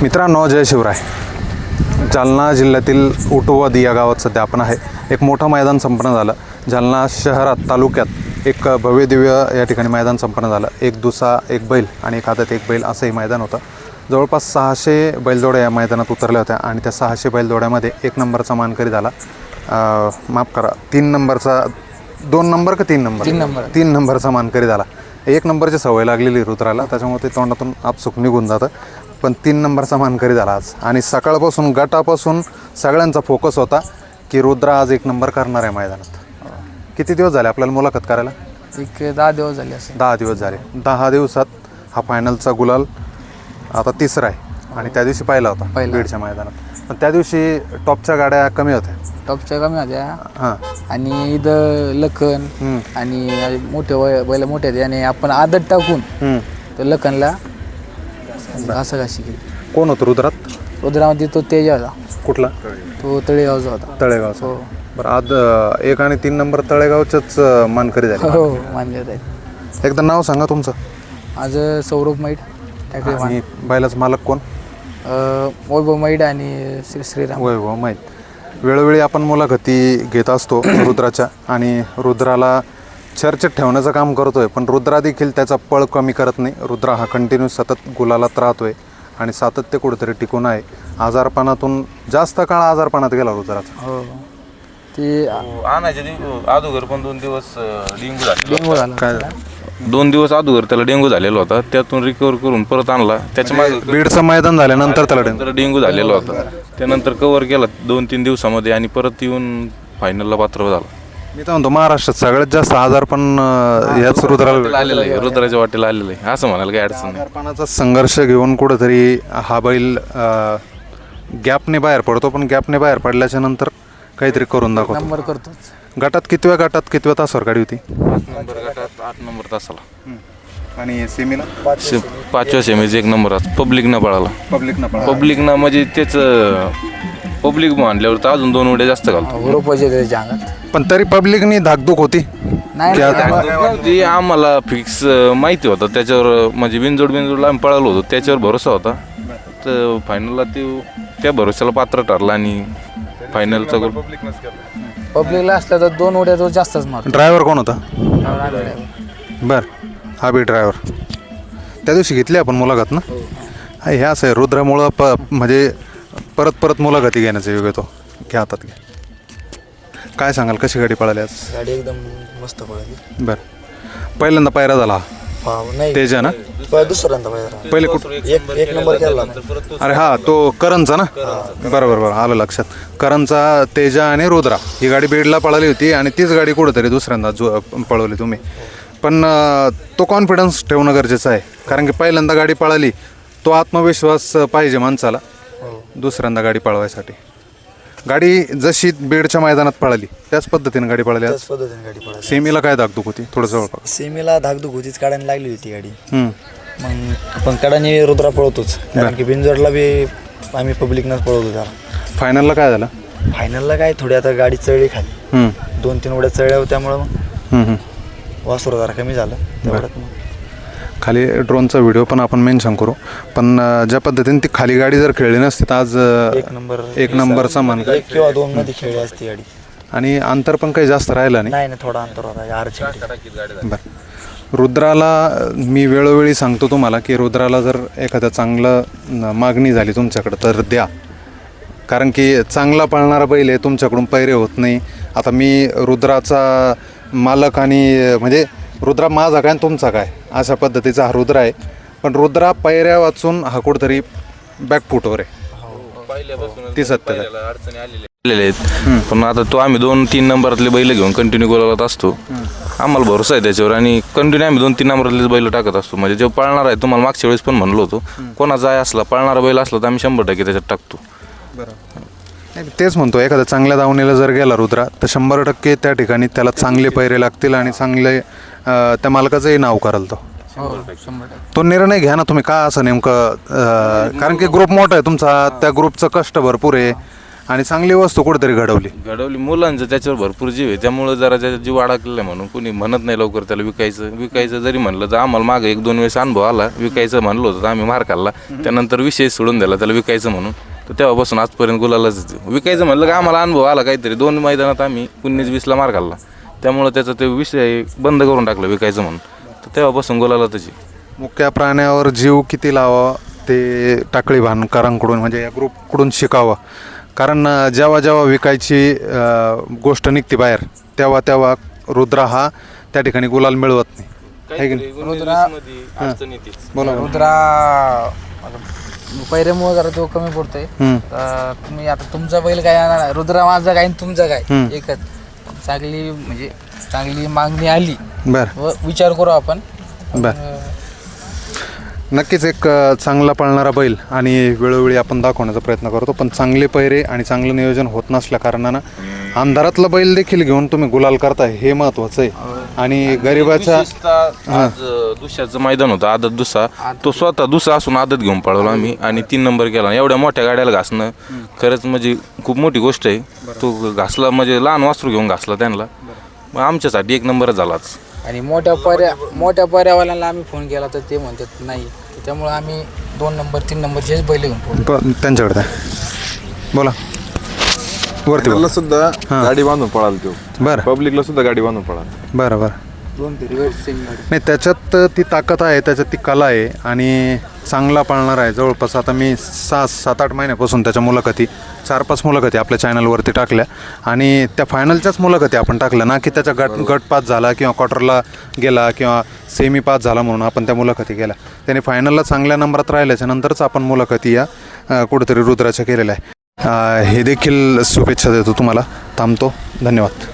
मित्रांनो, जय शिवराय. जालना जिल्ह्यातील उटोवादी या गावात सध्या आपण आहे. एक मोठं मैदान संपन्न झालं. जालना शहरात तालुक्यात एक भव्य दिव्य या ठिकाणी मैदान संपन्न झालं. एक दुसा, एक बैल आणि एक आदत एक बैल असंही मैदान होतं. जवळपास 600 बैलजोड्या या मैदानात उतरल्या होत्या आणि त्या 600 बैलजोड्यामध्ये 1 नंबरचा मानकरी झाला. माफ करा, 3 नंबरचा, 2 नंबर का 3 नंबर 3 नंबरचा मानकरी झाला. 1 नंबरची सवय लागलेली रुद्राला, त्याच्यामुळे ते तोंडातून आपसुक निघून जातं. पण 3 नंबरचा मानकरी झाला आज. आणि सकाळपासून गटापासून सगळ्यांचा फोकस होता की रुद्र आज 1 नंबर करणार आहे मैदानात. किती दिवस झाले आपल्याला मुलाखत करायला? एक 10 दिवस झाले असेल. 10 दिवस झाले. 10 दिवसात हा फायनलचा गुलाल आता तिसरा आहे. आणि त्या दिवशी पाहिला होता बीडच्या मैदानात. पण त्या दिवशी टॉपच्या गाड्या कमी होत्या. टॉपच्या कमी होत्या. हां. आणि इथं लखन आणि मोठे बैल मोठे आहेत आणि आपण आदत टाकून तर लखनला असं घाशी केली. कोण होतं रुद्रात? रुद्रामध्ये तो तेज होता. कुठला? तो तळेगावचा होता. तळेगावचा. हो बरं, आज 1 आणि 3 नंबर तळेगावच्याच मानकरी झाले. हो मानले जाईल. एकदा नाव सांगा तुमचं. आज सौरभ मैड आणि बैलाचं मालक कोण? वैभव मैड आणि श्रीराम. वैभव माहीत. वेळोवेळी आपण मुलाखती घेत असतो रुद्राच्या आणि रुद्राला चर्चेत ठेवण्याचं काम करतोय. पण रुद्रा देखील त्याचा पळ कमी करत नाही. रुद्रा हा कंटिन्यू सतत गुलालात राहतोय आणि सातत्य कुठेतरी टिकून आहे. आजारपणातून जास्त काळ आजारपणात गेला रुद्राचा. हो ते आणायच्या अगोदर पण 2 दिवस डेंगू झाला. काय 2 दिवस अगोदर त्याला डेंगू झालेला होता. त्यातून रिकवर करून परत आणला. त्याच्या मागे बीडचं मैदान झाल्यानंतर त्याला डेंगू झालेला होता. त्यानंतर कव्हर केला 2-3 दिवसामध्ये आणि परत येऊन फायनलला पात्र झाला. मी तर म्हणतो महाराष्ट्रात सगळ्यात जास्त आजारपण याच रुद्राला आलेलं आहे. रुद्राच्या वाटेला आलेलं आहे असं म्हणायला काही अडचण नाही. आजारपणाचा संघर्ष घेऊन कुठंतरी हा बैल गॅपने बाहेर पडतो. पण गॅपने बाहेर पडल्याच्या नंतर काहीतरी करून दाखवतो. नंबर करतोच. गटात कितव्या तासावर गाडी होती? 8 नंबर तासाला. आणि सेमीला 5व्या सेमीच 1 नंबर पब्लिकनं पळाला. पब्लिकनं म्हणजे त्याचं पब्लिक मानल्यावर तर अजून 2 उड्या जास्त घालतो. रोपाचे त्याच्या अंगात. पण तरी पब्लिकनी धाकधूक होती. नाही आम्हाला फिक्स माहिती होतं त्याच्यावर. म्हणजे बिनजोडला आम्ही पळालो होतो, त्याच्यावर भरोसा होता. तर फायनलला त्या भरोश्याला पात्र ठरला आणि फायनलचा गोल पब्लिकला असलं तर 2 उड्या तो जास्तच मारतो. ड्रायव्हर कोण होता? बर, हा बी ड्रायव्हर. त्या दिवशी घेतली आपण मुलाखत ना. हे असं आहे रुद्रामुळं म्हणजे परत मुलाखती घेण्याचा योग येतो. घ्या हातात घ्या. काय सांगाल, कशी गाडी पळाली आज? गाडी एकदम मस्त पळाली. बरं, पहिल्यांदा पायरा झाला नाही तेजा ना? दुसऱ्यांदा पहिले कुठं? एक नंबर केला. अरे हा, तो करणचा ना? बरोबर आलं लक्षात. करणचा तेजा आणि रुद्रा ही गाडी बीडला पळाली होती आणि तीच गाडी कुठंतरी दुसऱ्यांदा पळवली तुम्ही. पण तो कॉन्फिडन्स ठेवणं गरजेचं आहे. कारण की पहिल्यांदा गाडी पळाली, तो आत्मविश्वास पाहिजे माणसाला दुसऱ्यांदा गाडी पळवायसाठी. गाडी जशी बीडच्या मैदानात पळाली त्याच पद्धतीने गाडी पळाली आज. गाडी पळाली. सेमीला काय धाकधूक होती? थोडं जवळ. सेमीला धाकधूक होतीच, काढायला लागली होती गाडी. हम्म. मग पण कडाने रुद्रा पळवतोच. कारण की बिनजोडला बी आम्ही पब्लिकनंच पळवतो त्याला. फायनलला काय झालं? फायनलला काय थोडी आता गाडी चढली खाली. 2-3 उड्या चढल्या होत्या, त्यामुळं मग वासरू जरा कमी झालं तेवढ्यात. मग खाली ड्रोनचा व्हिडिओ पण आपण मेन्शन करू. पण ज्या पद्धतीने ती खाली गाडी जर खेळली नसती तर आज 1 नंबरचा मान 1 किंवा 2 मध्ये खेळली असती गाडी. आणि अंतर पण काही जास्त राहिलं नाही. नाही थोडा अंतर होता. बरं, रुद्राला मी वेळोवेळी सांगतो तुम्हाला की रुद्राला जर एखाद्या चांगलं मागणी झाली तुमच्याकडं तर द्या. कारण की चांगला पळणारा बैल आहे, तुमच्याकडून पैरे होत नाही. आता मी रुद्राचा मालक आणि म्हणजे रुद्रा माझा काय तुमचा काय अशा पद्धतीचा हा रुद्रा आहे. पण रुद्रा पैऱ्या वाचून हा कुठंतरी बॅकफुटवर आहे. ती सत्य आलेले आहेत. पण आता तो आम्ही 2-3 नंबरातले बैल घेऊन कंटिन्यू गोलात असतो. आम्हाला भरोसा आहे त्याच्यावर आणि कंटिन्यू आम्ही 2-3 नंबरातले बैल टाकत असतो. म्हणजे जे पळणार आहे, तुम्हाला मागच्या वेळेस पण म्हणलो होतो, कोणाचा आहे असला पळणारा बैल असला तर आम्ही 100% त्याच्यात टाकतो. तेच म्हणतो, एखाद्या चांगल्या दावणीला जर गेला रुद्रा तर 100% त्या ठिकाणी त्याला चांगले पैरे लागतील आणि चांगले त्या मालकाचंही नाव कराल तो निर्णय घ्या ना तुम्ही. का असं नेमकं? कारण की ग्रुप मोठा आहे तुमचा, त्या ग्रुपचं कष्ट भरपूर आहे आणि चांगली वस्तू कुठेतरी घडवली. मुलांचं त्याच्यावर भरपूर जीव आहे, त्यामुळे जरा त्याचा जीव अडकलेला आहे म्हणून कुणी म्हणत नाही लवकर त्याला विकायचं जरी म्हणलं तर आम्हाला मागे 1-2 वेळेस अनुभव आला. विकायचं म्हणलं होतं तर आम्ही मार खाल्ला, त्यानंतर विषय सोडून दिला त्याला विकायचं म्हणून. तर तेव्हापासून आजपर्यंत गुलालाच विकायचं म्हणलं का आम्हाला अनुभव आला काहीतरी. 2 मैदानात आम्ही 19-20ला मार खाल्ला, त्यामुळे त्याचा ते विषय बंद करून टाकला विकायचं म्हणून. तर तेव्हापासून गुलाला त्याची. मुक्या प्राण्यावर जीव किती लावा ते टाकळी भानकरांकडून म्हणजे या ग्रुपकडून शिकावं. कारण जेव्हा जेव्हा विकायची गोष्ट निघते बाहेर तेव्हा रुद्रा हा त्या ठिकाणी गुलाल मिळवत नाही. है की नाही? बोला. रुद्रा पैऱ्यामुळे जरा तो कमी पडतोय. तुम्ही आता तुमचा बैल काय, रुद्रा माझा काय तुमचा काय एकच. चांगली मागणी आली बरं, विचार करू आपण. बरं. नक्कीच एक चांगला पळणारा बैल आणि वेळोवेळी आपण दाखवण्याचा प्रयत्न करतो, पण चांगले पैरे आणि चांगलं नियोजन होत नसल्या कारणानं अंधारातला बैल देखील घेऊन तुम्ही गुलाल करताय हे महत्त्वाचं आहे. आणि गरिबाच्या आज दुसऱ्याचं मैदान होतं आदत दुसरा, तो स्वतः दुसरा असून आदत घेऊन पळवला आम्ही आणि 3 नंबर केला. एवढ्या मोठ्या गाड्याला घासणं खरंच म्हणजे खूप मोठी गोष्ट आहे. तो घासला म्हणजे लहान वासरू घेऊन घासला त्यांना, मग आमच्यासाठी 1 नंबरच झालाच. आणि मोठ्या पर्यावाल्यांना आम्ही फोन केला तर ते म्हणतात नाही, त्यामुळे आम्ही 2 नंबर 3 नंबरचेच बैल घेऊन त्यांच्याकडे बोला. वरती मला सुद्धा गाडी बांधून पळाल तो. बरं, पब्लिकला सुद्धा गाडी बांधून पळाल. बरं. नाही, त्याच्यात ती ताकद आहे, त्याच्यात ती कला आहे आणि चांगला पळणार आहे. जवळपास आता मी 7-8 महिन्यापासून त्याच्या मुलाखती 4-5 मुलाखती आपल्या चॅनलवरती टाकल्या आणि त्या फायनलच्याच मुलाखती आपण टाकल्या ना, की त्याचा गट पास झाला किंवा क्वार्टरला गेला किंवा सेमी पास झाला म्हणून आपण त्या मुलाखती केल्या. त्याने फायनलला चांगल्या नंबरात राहिल्याच्या नंतरच आपण मुलाखती या कुठेतरी रुद्राच्या केलेल्या आहे. हे देखील शुभेच्छा देतो तुम्हाला. थांबतो. धन्यवाद.